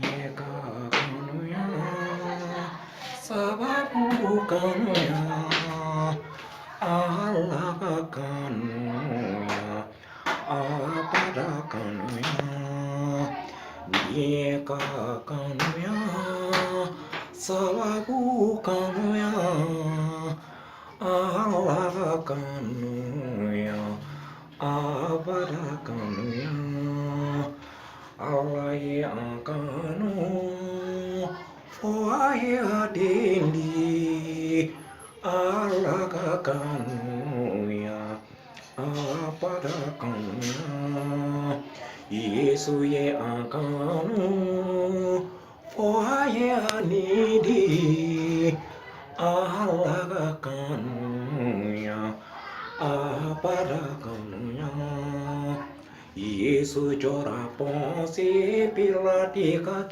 Yeka kanuya, sababu kanuya, alaga kanuya, apada kanuya, yeka kanuya, sababu kanuya, alaga kanuya, apada kanuya. Awai angkanu, oai adindi, alaga kanuya, apada kanuya. Yesu ye angkanu, oai adindi, alaga kanuya, apada kanuya. Yesu jora ponsi pila di kaki.